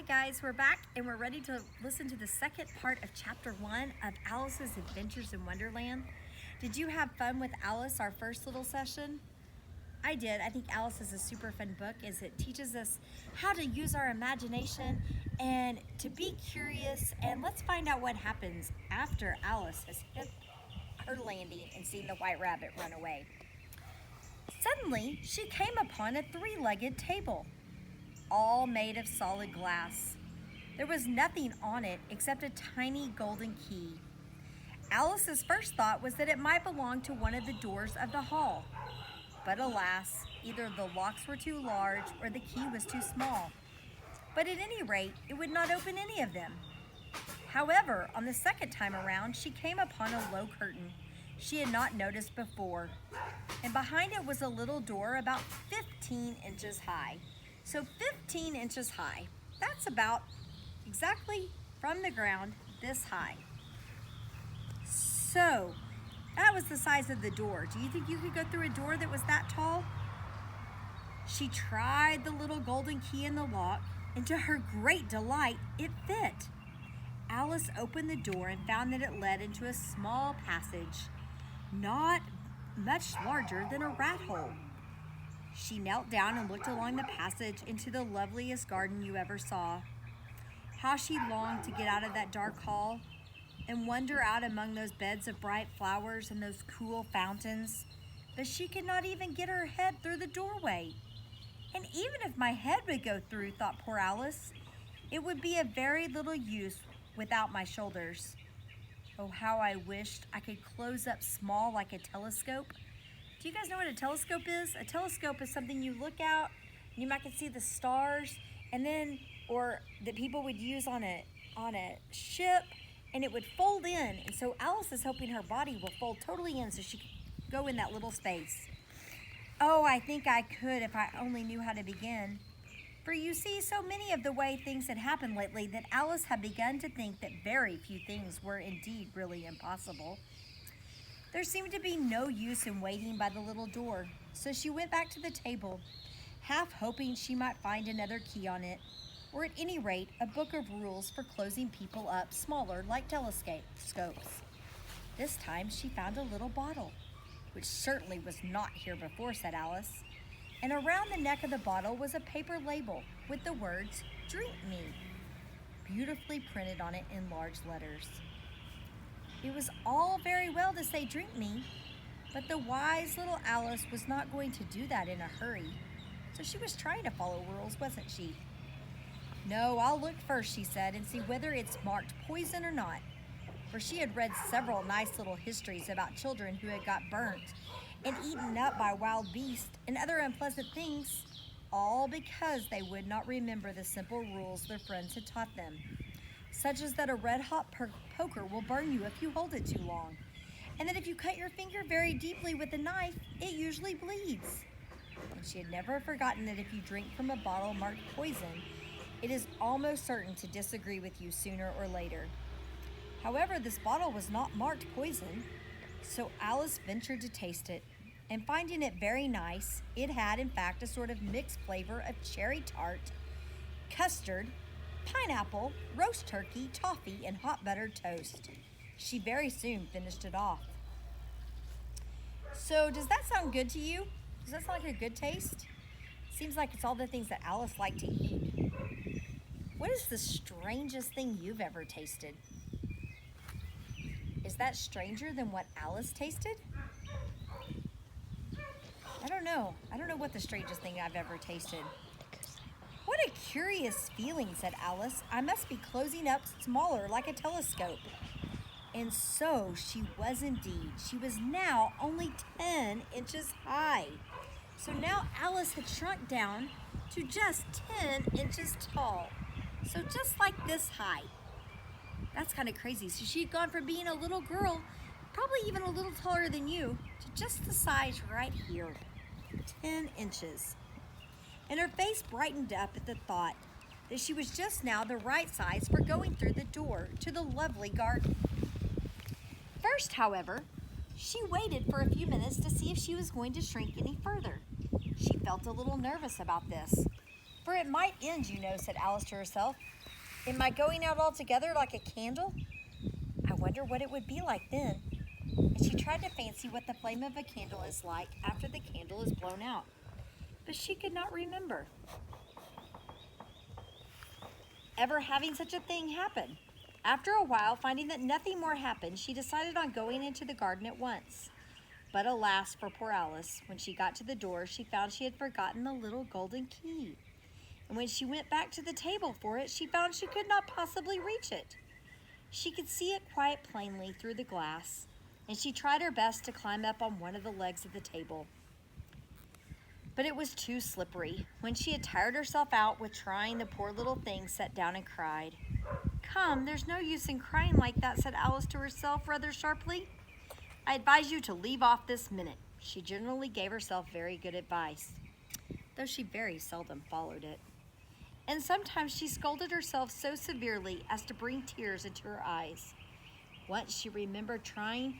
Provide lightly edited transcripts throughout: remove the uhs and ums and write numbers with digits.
guys, we're back and we're ready to listen to the second part of chapter 1 of Alice's Adventures in Wonderland. Did you have fun with Alice, our first little session? I did. I think Alice is a super fun book as it teaches us how to use our imagination and to be curious, and let's find out what happens after Alice has hit her landing and seen the white rabbit run away. Suddenly, she came upon a three-legged table, all made of solid glass. There was nothing on it except a tiny golden key. Alice's first thought was that it might belong to one of the doors of the hall. But alas, either the locks were too large or the key was too small. But at any rate, it would not open any of them. However, on the second time around, she came upon a low curtain she had not noticed before. And behind it was a little door about 15 inches high. So 15 inches high, that's about exactly from the ground this high. So that was the size of the door. Do you think you could go through a door that was that tall? She tried the little golden key in the lock, and to her great delight, it fit. Alice opened the door and found that it led into a small passage, not much larger than a rat hole. She knelt down and looked along the passage into the loveliest garden you ever saw. How she longed to get out of that dark hall and wander out among those beds of bright flowers and those cool fountains. But she could not even get her head through the doorway. And even if my head would go through, thought poor Alice, it would be of very little use without my shoulders. Oh, how I wished I could close up small like a telescope. Do you guys know what a telescope is? A telescope is something you look out, and you might can see the stars, and then, or that people would use on a ship, and it would fold in. And so Alice is hoping her body will fold totally in so she can go in that little space. Oh, I think I could if I only knew how to begin. For you see, so many of the way things had happened lately that Alice had begun to think that very few things were indeed really impossible. There seemed to be no use in waiting by the little door, so she went back to the table, half hoping she might find another key on it, or at any rate, a book of rules for closing people up smaller like telescopes. This time she found a little bottle, which certainly was not here before, said Alice, and around the neck of the bottle was a paper label with the words, "Drink me," beautifully printed on it in large letters. It was all very well to say "drink me," but the wise little Alice was not going to do that in a hurry, so she was trying to follow rules, wasn't she? "No, I'll look first," she said, "and see whether it's marked poison or not," for she had read several nice little histories about children who had got burnt and eaten up by wild beasts and other unpleasant things, all because they would not remember the simple rules their friends had taught them, such as that a red-hot poker will burn you if you hold it too long, and that if you cut your finger very deeply with a knife, it usually bleeds. And she had never forgotten that if you drink from a bottle marked poison, it is almost certain to disagree with you sooner or later. However, this bottle was not marked poison, so Alice ventured to taste it, and finding it very nice, it had in fact a sort of mixed flavor of cherry tart, custard, pineapple, roast turkey, toffee, and hot buttered toast. She very soon finished it off. So does that sound good to you? Does that sound like a good taste? Seems like it's all the things that Alice liked to eat. What is the strangest thing you've ever tasted? Is that stranger than what Alice tasted? I don't know. I don't know what the strangest thing I've ever tasted. What a curious feeling, said Alice. I must be closing up smaller like a telescope. And so she was indeed. She was now only 10 inches high. So now Alice had shrunk down to just 10 inches tall. So just like this high. That's kind of crazy. So she had gone from being a little girl, probably even a little taller than you, to just the size right here, 10 inches. And her face brightened up at the thought that she was just now the right size for going through the door to the lovely garden. First, however, she waited for a few minutes to see if she was going to shrink any further. She felt a little nervous about this. For it might end, you know, said Alice to herself. It might going out altogether like a candle. I wonder what it would be like then. And she tried to fancy what the flame of a candle is like after the candle is blown out. But she could not remember ever having such a thing happen. After a while, finding that nothing more happened, she decided on going into the garden at once. But alas for poor Alice, when she got to the door, she found she had forgotten the little golden key. And when she went back to the table for it, she found she could not possibly reach it. She could see it quite plainly through the glass, and she tried her best to climb up on one of the legs of the table. But it was too slippery. When she had tired herself out with trying, the poor little thing sat down and cried. Come, there's no use in crying like that, said Alice to herself rather sharply. I advise you to leave off this minute. She generally gave herself very good advice, though she very seldom followed it. And sometimes she scolded herself so severely as to bring tears into her eyes. Once she remembered trying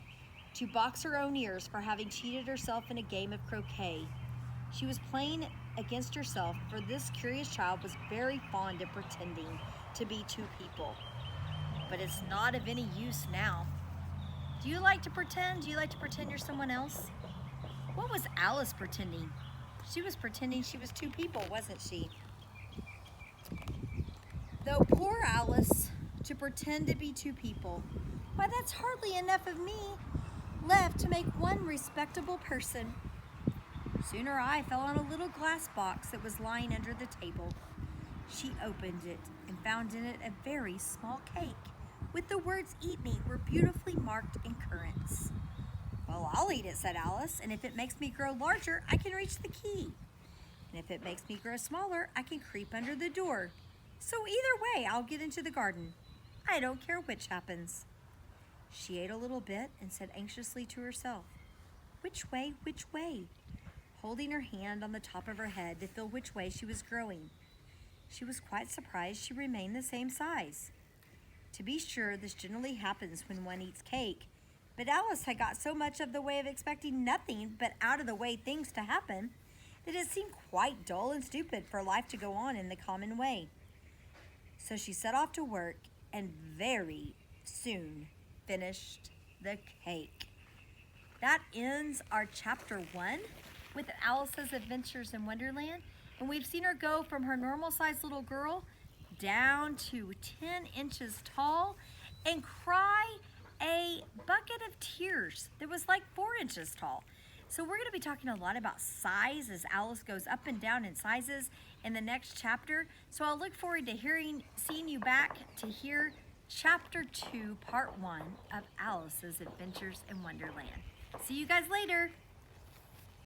to box her own ears for having cheated herself in a game of croquet. She was playing against herself, for this curious child was very fond of pretending to be two people. But it's not of any use now. Do you like to pretend? Do you like to pretend you're someone else? What was Alice pretending? She was pretending she was two people, wasn't she? Though poor Alice, to pretend to be two people, why, that's hardly enough of me left to make one respectable person. Soon her eye fell on a little glass box that was lying under the table. She opened it and found in it a very small cake, with the words "Eat me" were beautifully marked in currants. Well, I'll eat it, said Alice, and if it makes me grow larger, I can reach the key. And if it makes me grow smaller, I can creep under the door. So either way, I'll get into the garden. I don't care which happens. She ate a little bit and said anxiously to herself, which way, holding her hand on the top of her head to feel which way she was growing. She was quite surprised she remained the same size. To be sure, this generally happens when one eats cake, but Alice had got so much of the way of expecting nothing but out-of-the-way things to happen that it seemed quite dull and stupid for life to go on in the common way. So she set off to work and very soon finished the cake. That ends our chapter 1 with Alice's adventures in Wonderland. And we've seen her go from her normal sized little girl down to 10 inches tall and cry a bucket of tears that was like 4 inches tall. So we're going to be talking a lot about size as Alice goes up and down in sizes in the next chapter. So I'll look forward to seeing you back to hear chapter 2, part 1 of Alice's Adventures in Wonderland. See you guys later.